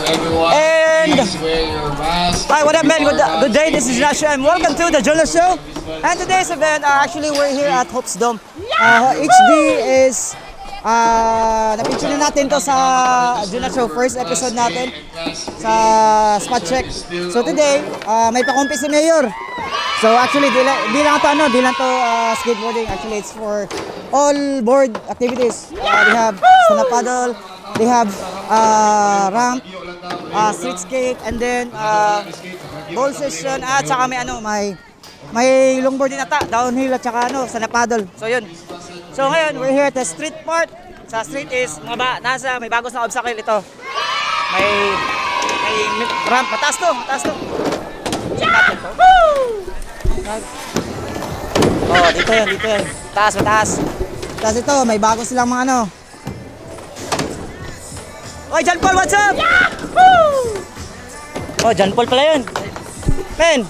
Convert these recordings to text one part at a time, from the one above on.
And hi, what up, man? Good day. This is Joshua, and welcome to the Jonas Show. And today's event, actually, we're here at Hope's Dome. HD is napicture na natin to sa Jonas Show, first episode natin sa spot check. So today, may pakumpi si Mayor. So actually, di lang to skateboarding. Actually, it's for all board activities. They have stand-up paddle, they have ramp, street skate, and then ball session, at saka may longboard din ata, downhill, at saka stand-up paddle. So yun. So ngayon, we're here at the street part. Sa street is may bagos na obstacle ito. May ramp, mataas to. Check natin to. Woo! Oh, dito yan. Mataas. Tapos ito, may bago silang mga Oy, John Paul, what's up? Yahoo! Oh, John Paul pala yun. Men!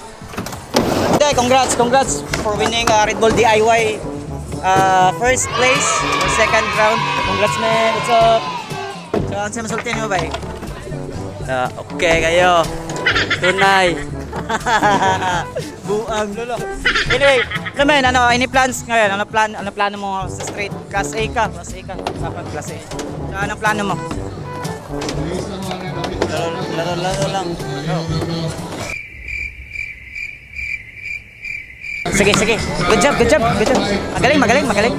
Okay, congrats for winning Red Bull DIY first place or second round. Congrats, man. What's up? So, ang sinasultin mo ba okay kayo. Tunay. Buang lolo. Anyway, men, any plans ngayon? Ano plano mo sa street? Class A ka. Dapat Class A. So, anong plano mo? Laro lang. Sige. Good job. Magaling.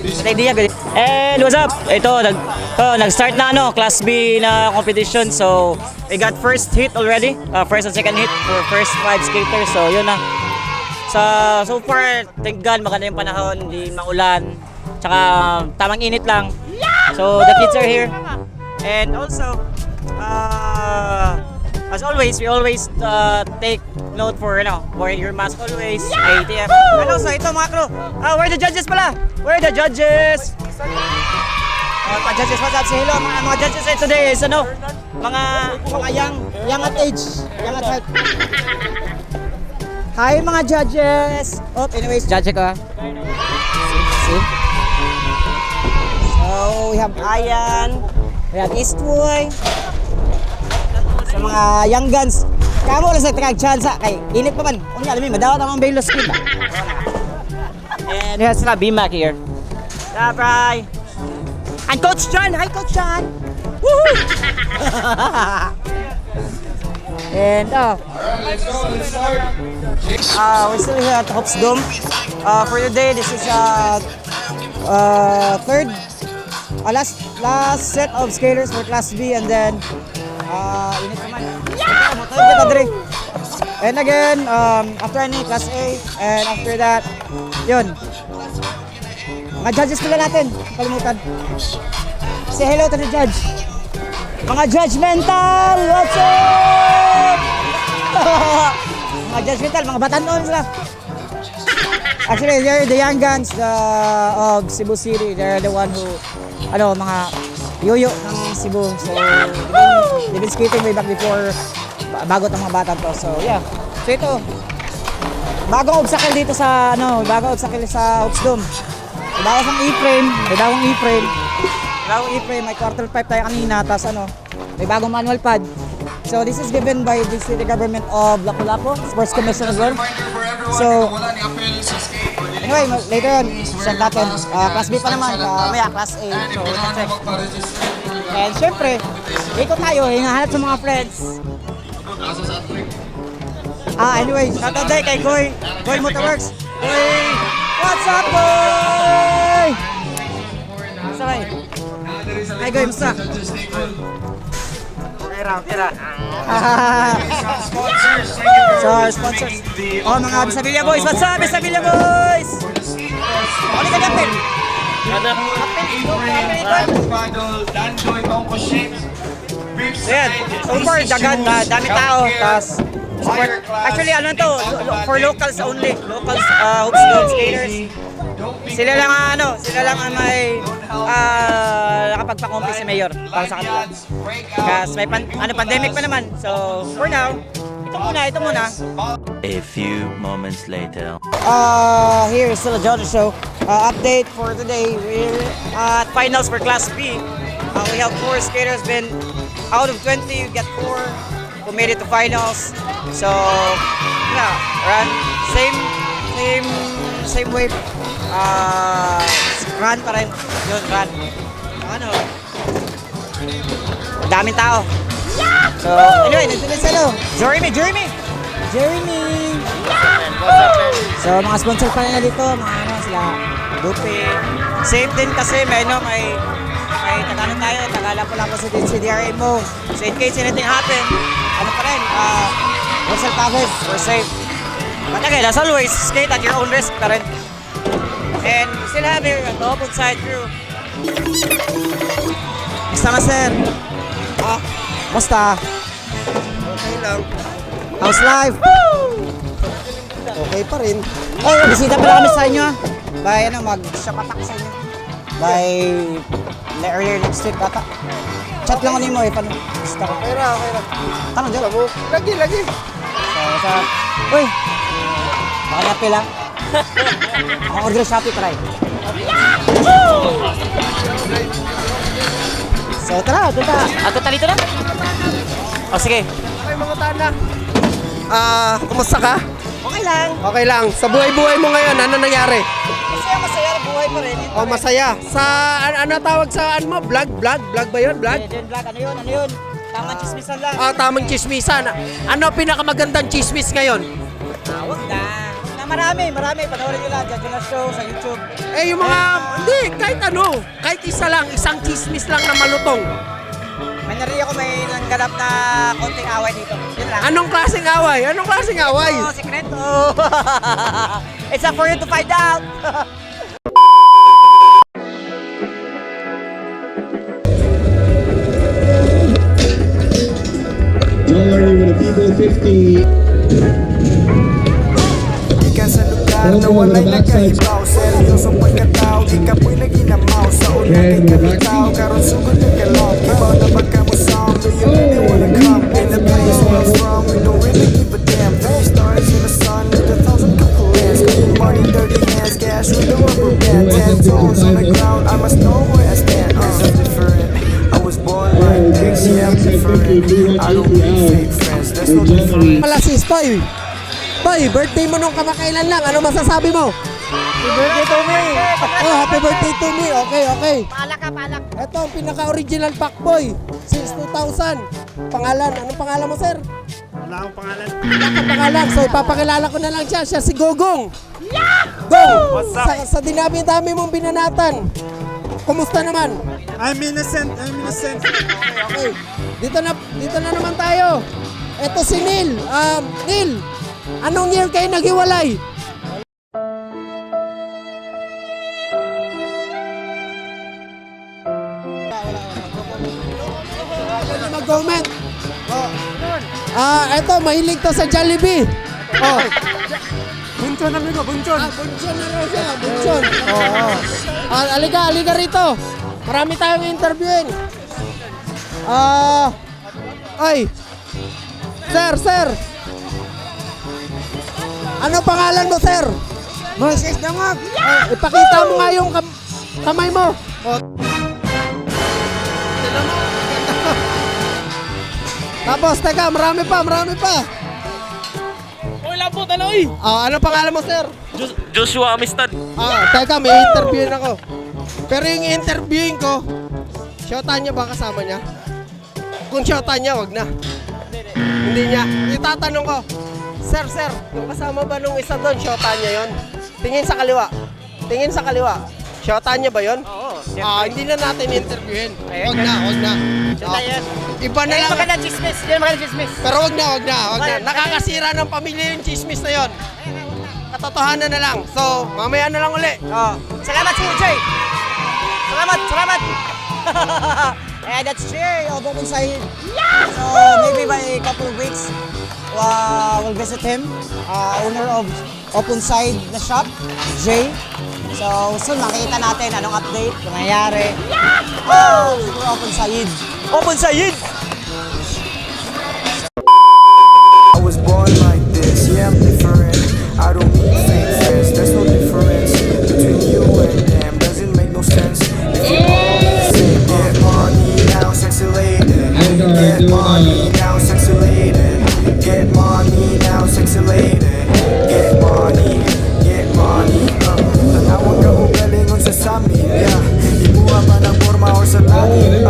Good idea. And what's up? Ito, nag-start na Class B na competition. So, we got first hit already. First and second hit for first 5 skaters. So, yun na. So far, thank God, maganda yung panahon. Hindi maulan. Tsaka, tamang init lang. So, the kids are here. And also, as always, we always take note for wearing your mask always. ATF. And also, ito mga crew. Where are the judges pala? Where are the judges? Mga judges, what's up? Say hello. Mga judges today is mga young at age. Young at heart. Hi mga judges. Oh, anyways, judge ko. See? So, we have Ayan. We have Eastwood. Sa mga young guns. Kamo lang sa trag-chance kay init pa man. Unya alam mo, madawat ang Baylor Skid. And here's na BMAC here. Bye. And Coach John. Hi Coach John. Woohoo! And we're still here at Hope's Dome. For today, this is third last set of skaters for Class B, and then init naman. And again, after any Class A, and after that, yun. Mga judges pala natin, kalimutan. Say hello to the judge. Mga judgmental, what's up? Mga judgmental, mga batanon sila. Actually, they're the young guns of Cebu City. They're the one who, mga yoyo ng Cebu. So, they've been skating way back before, bago itong mga bata to. So, yeah. So, ito, bagong obstacle dito sa, Hope's Dome. Bagong e-frame, may quarter pipe tayo kanina, tapos may bagong manual pad. So this is given by the city government of Lapu-Lapu, Sports Commission as well. So anyway, later on, check natin. Class B pa naman, maya Class A. So check. And syempre, ikot tayo, hinahanap sa mga friends. Anyway, shout out kay Goy Motorworks. Goy! What's up, Goy? Sabay. Hi, Goy, musta? Tira. So, sponsors. Mga Bisabilia Boys. What's up, Bisabilia Boys? Ano ka kapit? Ayan. So far, dami tao. Actually, for locals only. Locals, Hope's Dome skaters. Sila lang ang may nakapagpakompi si Mayor para sa kanila. Kasi may pandemic pa naman. So, for now, ito muna. A few moments later. Here is still a Jonas Show. Update for today. We're at finals for Class B. We have 4 skaters been out of 20, you get 4 who made it to finals. So, yeah, run, same way. Run pa rin. Yun, run. Ano? Daming tao. So, anyway, nandito na sila. Jeremy! So, mga sponsor pa nila dito, mga ano sila, Dupe. Safe din kasi may Tagalog tayo, Tagalog sa DRA mo. So, in case anything happen, ano pa rin, we're self covered, we're safe. But again, as always, skate at your own risk pa rin. And we still have here the open side crew. Basta na, sir. Basta. Okay lang. How's life? Okay pa rin. Oh, bisita pala kami sa inyo. By mag-shapatak sa inyo. By earlier next week ata. Chat lang ko mo paano? Basta ko. Okay ra. Tanong dyan. Lagi. So, uy. Baka napi lang. Ako order Shopee, try. So, tara. Ato dito na? O, sige. Okay mga tana. Kumusta ka? Okay lang. Okay lang. Sa buhay-buhay mo ngayon, ano nangyari? Masaya. Buhay pa rin. Oh, masaya. Sa ano tawag sa ano mo? Vlog ba 'yon? Vlog? Vlog. Ano yun? Tamang chismisan lang. Tamang chismisan. Ano pinakamagandang chismis ngayon? Wag na. Marami. Panoorin nyo lang. Dyan na show sa YouTube. Yung mga, hindi, kahit ano. Kahit isa lang, isang chismis lang na malutong. May narinig ako may nangganap na konting away dito. Yun lang. Anong klaseng away? Sikreto. It's up for you to find out. Joining with a people 50. Ikan sa lugar na wala'y nagkaibaw Seryosong pagkatao, di ka po'y naginamaw Sa una kay kabitaw, karon sugod ng kalong Kibaw na baka mo sound, do you really wanna come In the place where I'm from, we don't really give a damn 3 stars in the sun, with 1,000 couple lands Clean money, dirty hands, cash with the rubber band 10 toes on the ground, I must know where I stand So different, I was born like this, yeah I'm different I don't need fake friends, there's no difference Malasis, Toy, birthday mo nung kamakailan lang. Ano masasabi mo? Happy birthday to me. Oh, happy birthday to me. Okay. Palak. Ito ang pinaka-original Pacboy since 2000. Anong pangalan mo, sir? Wala akong pangalan. Wala kang pangalan. So, ipapakilala ko na lang siya. Siya si Gogong. Gong! Sa dami mong binanatan. Kumusta naman? I'm innocent. Okay. Dito na naman tayo. Ito si Neil. Neil, anong year kayo naghiwalay? Mag-comment. Eto, mahilig to sa Jollibee. Bunchon na rin ko, bunchon. Bunchon na raw siya, bunchon. Aliga rito. Marami tayong interviewin. Ay. Sir. Ano pangalan mo, sir? Moses Dangog. Ipakita mo nga yung kamay mo. Tapos, teka, marami pa. Oy, labo, taloy! Ano pangalan mo, sir? Joshua Amistad. Teka, may interviewin ako. Pero yung interviewin ko, shota niya ba kasama niya? Kung shota niya, wag na. Hindi niya. Itatanong ko, Sir, yung kasama ba nung isa doon, shota niya yon? Tingin sa kaliwa. Shota niya ba yon? Oo. Hindi na natin interviewin. Wag na. Shota yan. Iba na lang. Magandang chismis. Yan magandang chismis. Pero wag na. Nakakasira ng pamilya yung chismis na yon. Katotohanan na lang. So, mamaya na lang uli. Salamat si Jay. Salamat. And that's Jay of Open Side. So maybe by a couple of weeks, we'll visit him, owner of Open Side na shop, Jay. So soon makita natin anong update, kung nangyayari. Siguro Open Side. I was born like this, yeah I'm different I don't need fake friends, there's no difference Between you and them, doesn't make no sense If we're all the same, get money now, sexy lady Yeah, sexy lady. Get money now, sexy lady. Get money, get money. Tanawag ka o galingon sa samilya. Imuha ba ng forma o sa lahi?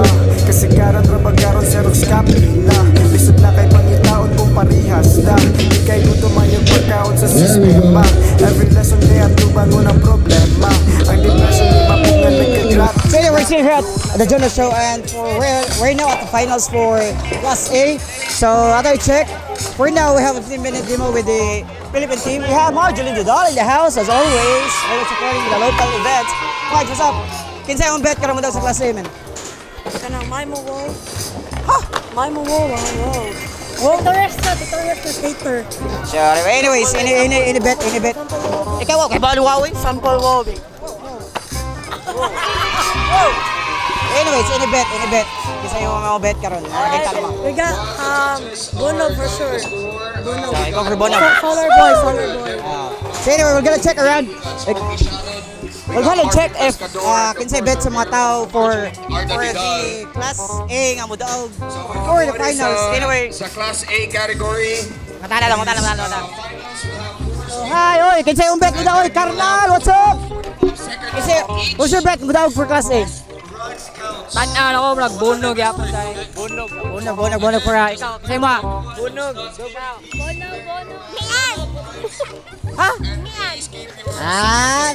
Kasagaran, rabagaron, Xerox copy na. Lisod na kay pangitaon kung parihas na. Di kay gusto mayag pagkaon sa sistema. Every lesson kaya tubangon ang problema. Ang depression di mapungan nagka-drop. So anyway, we're sitting here at the Jonas Show, and we're now at the finals for Class A. So after I check, for now we have a 15-minute demo with the Philippine team. We have Marjorie Dudal in the house as always. Always supporting the local events. Marge, what's up? Kinsay ang bet ka naman daw sa Class A, man? Kanang may mo wow. Ha? May mo wow, wow. Wow, the rest na skater. So anyways, any bet. Ikaw, okay, baluwawi? Sample wow. Anyways, any bet. Kasi yung mga bet ka ron. Nakakita mo. We got Bono for sure. Bono. So, ikaw for Bono. Solar boy. So anyway, we're gonna check around. We're gonna check if kinsay bet sa mga tao for the Class A nga mo daw for the finals. Anyway, Sa Class A category, matala lang. So, hi, oy, kinsay yung bet mo daw, oy, Carnal, what's up? Kasi, what's your bet mo daw for Class A? Tanan ako, nagbunog yapon tayo. Bunog for ikaw. Kasi mo, Bunog. ha?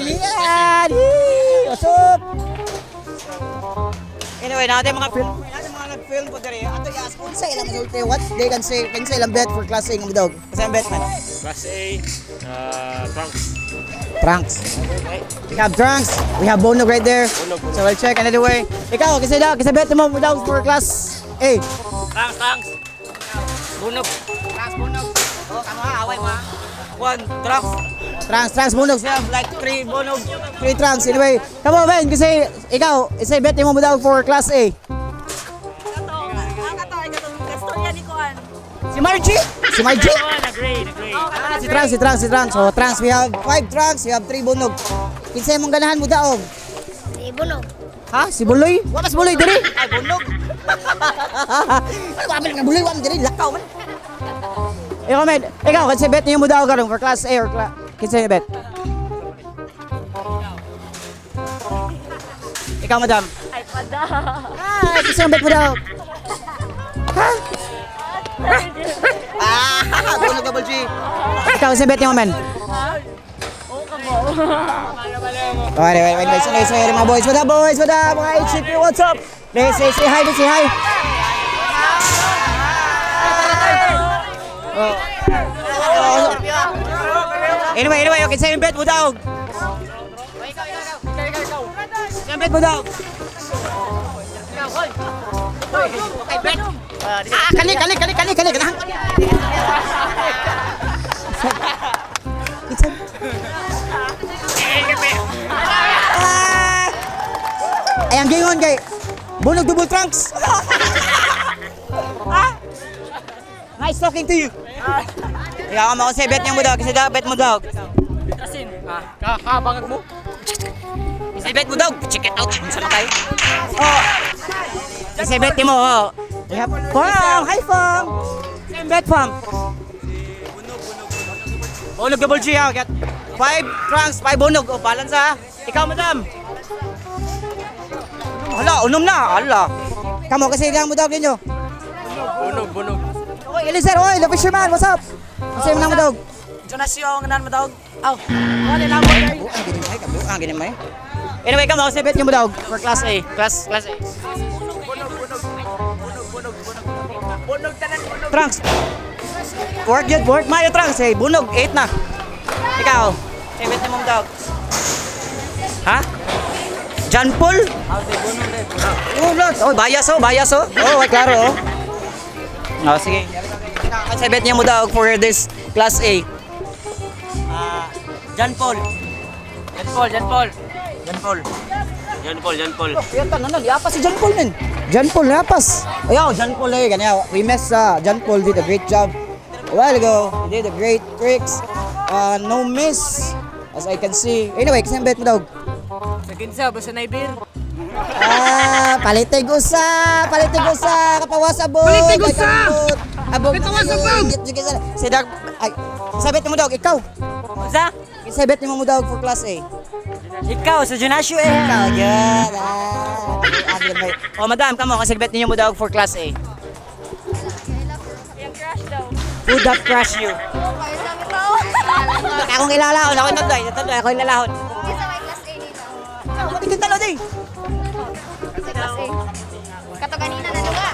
Mian! What's up? Anyway, natin mga nag-film po diri. Ato yas, kung sa ilang masulti, what they can say, kung sa ilang bet for Class A ng dog. Kasi ang bet man. Class A, Trunks. Trunks. We have Trunks. We have Bonog right there. So we'll check another way. Ikaw, kasi bet mo daw for Class A. Trunks. Bunog. Oh, kamo ha, away mo ha. 1, Trunks. Trunks, Bonog. We have like 3 Bonog, 3 Trunks. Anyway, come on, Ben, kasi ikaw, isa bet mo daw for Class A. Si Margie? Agree. Si Trunks. So, Trunks, we have 5 Trunks, we have 3 Bonog. Kinsay mong ganahan mo daog? Si Bono. Ha? Si Buloy? Wakas Buloy diri? Ay, Bonog. Ano ba nga Buloy? Wakas diri, lakaw man. Ikaw, kinsay bet niyo mo daog karon for Class A or kinsay bet? Ikaw, madam. Ay, pada. Ay, kinsay bet mo daog? Ha? Bonog double G. Ikaw, kinsay bet niyo, man? Wait, say mga boys. What up, boys? What up, mga HCP? What's up? Say hi. Anyway, okay, say yung bet mo daw. Say yung bet mo daw. Okay, bet. Kali. Ganahan ko niya. Ay, ang gingon kay Bonog double Trunks. Nice talking to you. Ikaw mo kasi bet niyo mo daw, kasi bet mo daw. Kasin. Kakabangag mo. Kasi bet mo daw, check it out. Saan tayo? Oh. Kasi bet niyo mo, oh. We have Fam, hi Fam. Same bet Fam. Bonog double G ha. 5 Trunks, 5 Bonog. O, balance ha. Ikaw, madam. Hala, unom na. Hala. Kamo, kasi ilang mo daw ninyo. Bunog. Okay, Eliezer, oy, the fisherman, what's up? Kasi mo na mo daw. Jonas yung nan mo daw. Aw. Wala na mo. Ang ganyan may. Anyway, kamo, kasi bet niyo mo daw for Class A. Class A. Bunog tanan bunog. Trunks. Work. Mayo Trunks, eh. Bunog, 8 na. Ikaw, kasi bet niyo mo daw. Ha? John Paul? Oh, bias oh. Oh, klaro oh. Oh, sige. Kasi bet niya mo daw for this Class A. John Paul. Yan tanan, yapas si John Paul men. John Paul yapas. Ayaw, John Paul eh kanya. We miss John Paul did a great job a while ago. He did a great tricks. No miss as I can see. Anyway, kasi bet mo daw. Sa kinsa basta na ibir. Palitig usa, kapawasa boy. Palitig usa. sabog. Si Dag, ay, sabit mo daw, ikaw. Sa? Sabit mo daw for class A. Ikaw, sa Junasyo eh. Ikaw, yan. O madam, kamo, kasabit ninyo mo daw for class A. Who that crush you? Akong ilalahon, ako nandoy, ako ilalahon. Mati ka talo din. Kato ganina na luga.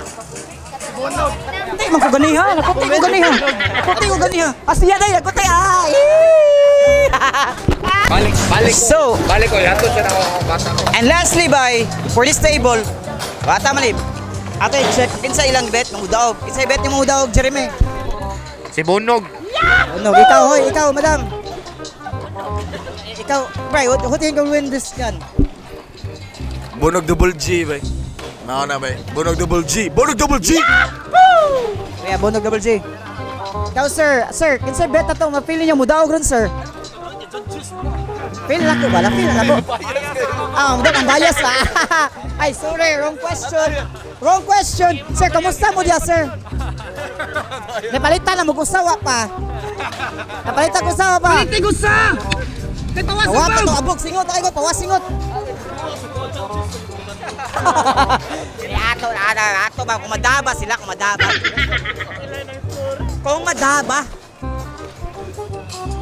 Hindi, magkaganiha. Nakuti ko ganiha. Nakuti ko ganiha. Asya na, nakuti. Ay! Balik So, ko, yato siya na ako bata ko. and lastly, by, for this table, bata malib. Ato, check, kinsa ilang bet, mangudaog. Kinsa bet yung mangudaog, Jeremy. Si Bunog. No, ikaw, hoy, ikaw, madam. Ikaw, Bray, who do you think will win this gun? Bunog double G, bay. Mao na, bay. Bunog double G. Bunog double G! Kaya, Bonog Double G. Ikaw, sir, kinsa bet na to, mapili niyo, mudaog ron, sir. Feel na ko ba? Feel na ko. Mudak ang bias pa. Ay, sorry, wrong question. Wrong question. Sir, kamusta mo diya, sir? Napalitan na mag-usawa pa. Napalitan ko usawa pa. Palitin usa! Tawa pa to, abog, singot. Ay, pawa, singot. Ato ba? Kung madaba sila, kung madaba. Kung madaba.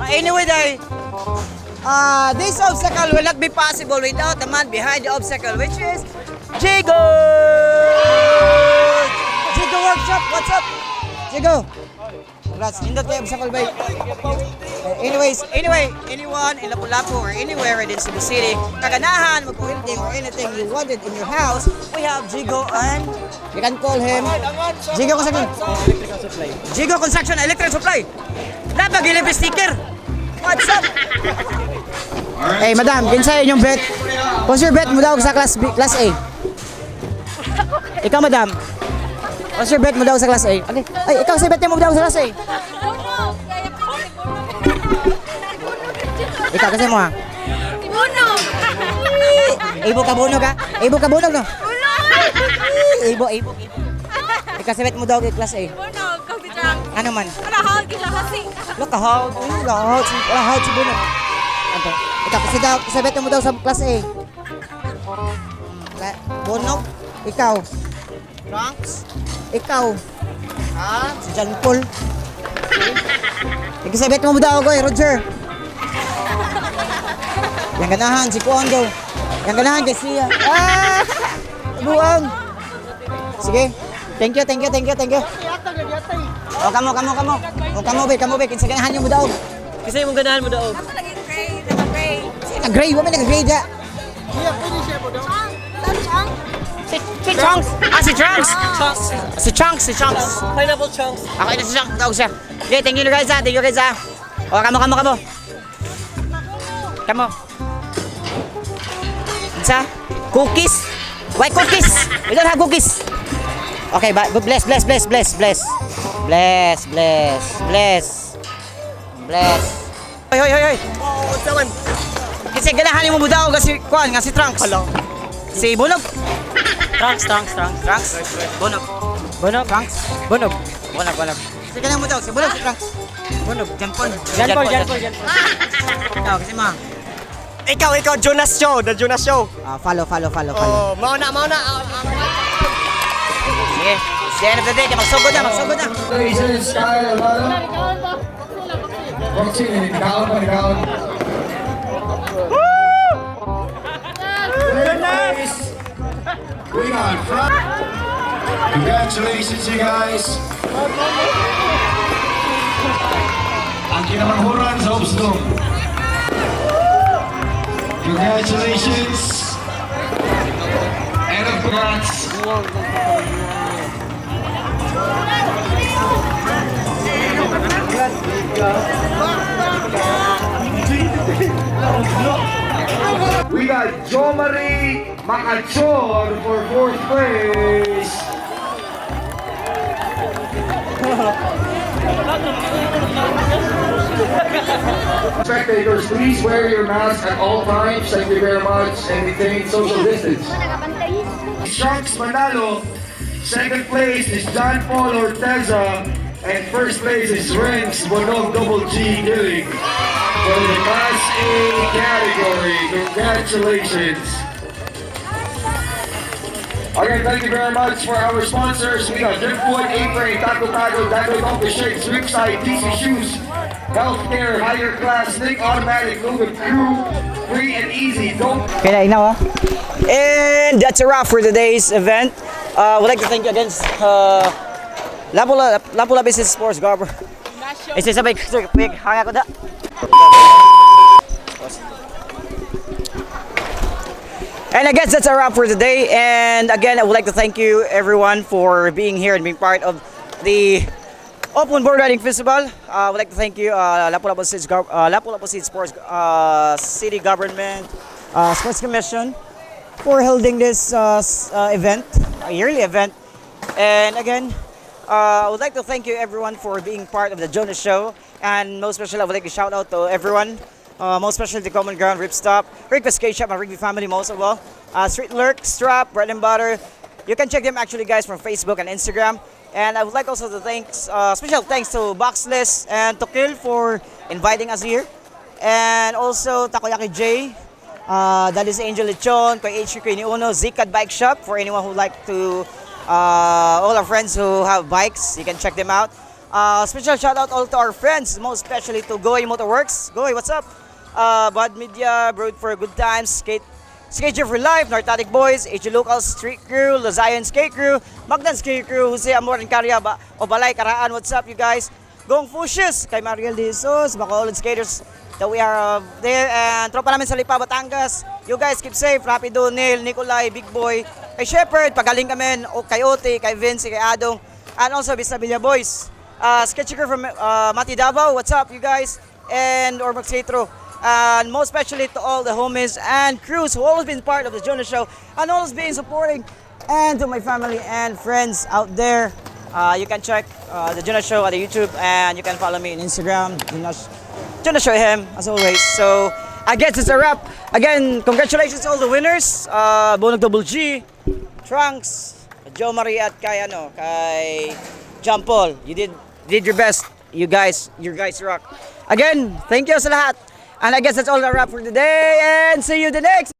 Anyway, dahil, this obstacle will not be possible without the man behind the obstacle, which is Jigo! Jigo Workshop, what's up? Jigo! Congrats, nindot kayo obstacle ba? Anyway, anyone in Lapu-Lapu or anywhere in Cebu City, kaganahan, magpuhilding or anything you wanted in your house, we have Jigo and you can call him Jigo Construction. Jigo Construction Electric Supply. Napag-ilip sticker. What's up? Hey, madam, kinsa inyong bet? What's your bet mo daw sa class B, class A? Ikaw, madam. What's your bet mo daw sa class A? Okay. Ay, ikaw sa bet mo daw sa class A. Ikaw kasi mo ha. Bunog! Ibo ka bunog ha? Ibo ka bunog no? Ibo. Ikaw sa bet mo daw sa class A. Bunog! Kagbitang! Ano man? Kalahal kita kasi. Lahawd si bunog. Ano? Ikaw kasi daw, sa bet mo daw sa class A. Bunog? Ikaw. Trunks? Ikaw. Si John Paul. Ikisabit mo daw ako Roger. Yang ganahan si Kuanggo. Yang ganahan kay siya. Buang. Sige. Thank you. O kamo. O kamo be. Kinsa ganahan mo daw. Kasi yung ganahan mo daw. Ako naging gray. Naka-gray. Nag-gray, wala nag-gray da. Si Chunks. Si Chunks. Pineapple chunks. Ako ito si Chunks. Tawag siya. Okay, thank you guys ha. O kamo. Kamo. Isa? Cookies? Why cookies? We don't have cookies. Okay, bless. Hoy. Kasi ganahan mo budaw kasi kuan nga si Trunks. Si Bunog. Trunks. Bunog. Trunks. Bunog. Kasi ganahan mo daw si Bunog, si Trunks. Bunog. Jan Paul. Ikaw kasi ma. Ikaw, Jonas Show, the Jonas Show. Follow. Oh, mauna. Sige. It's the end of the day. Magsugod na. Congratulations, you guys. Ang kinamanghuran sa Obsdom. Congratulations. And congrats. We got Jomari Macachor for 4th place. Spectators, please wear your mask at all times. Thank you very much. And maintain social distance. Sharks Manalo. Second place is John Paul Orteza And first place is Renz Bonog Double G Dilling for the Class A category. Congratulations. Again, thank you very much for our sponsors. We got Driftwood, A-Frame, Taco Taco, Dago Coffee Shakes, Ripside, DC Shoes, Healthcare, Higher Class, Nick Automatic, Logan Crew, Free and Easy. Don't Okay, now, and that's a wrap for today's event. Would like to thank you again, Lapu-Lapu Business Sports Garber. Isa sabay quick hanga ko da. And I guess that's a wrap for today. And again, I would like to thank you everyone for being here and being part of the Open Board Riding Festival. I would like to thank you, Lapu-Lapu City Sports City Government Sports Commission for holding this event, a yearly event. And again, I would like to thank you everyone for being part of the Jonas Show. And most especially, I would like to shout out to everyone. Most especially the Common Ground, Ripstop, Rick Skate Shop, and Rigby family most of all. Street Lurk, Strap, Bread and Butter. You can check them actually guys from Facebook and Instagram. And I would like also to thank, special thanks to Boxless and to Kill for inviting us here. And also Takoyaki J, that is Angel Lechon, Koy HQ Koy Uno, Zikad Bike Shop for anyone who like to, all our friends who have bikes, you can check them out. Special shout out all to our friends, most especially to Goy Motorworks. Goy, what's up? Bud Media, Brood for Good Times, Skate for Life, Narcotic Boys, HG Locals, Street Crew, Lazayan Skate Crew, Magdan Skate Crew, Jose Amor and Carria, Obalay, Karaan, what's up you guys? Gong Fushis, kay Mariel De Jesus, Bacolod Skaters that we are there, and tropa namin sa Lipa, Batangas. You guys keep safe, Rapido, Neil, Nicolay, Big Boy, kay Shepherd, pagaling kami, kay Ote, kay Vince, kay Adong, and also Bisabilia Boys. Sketchy Crew from Mati Davao, what's up you guys? And Ormax Cetro. And most especially to all the homies and crews who always been part of the Jonas Show and always been supporting, and to my family and friends out there. You can check the Jonas Show on the YouTube, and you can follow me on Instagram, Jonas Show him as always. So I guess it's a wrap. Again, congratulations to all the winners. Bonog Double G, Trunks, Joe Marie at kay John Paul. You did your best. You guys rock. Again, thank you sa lahat. And I guess that's all the wrap for today, and see you the next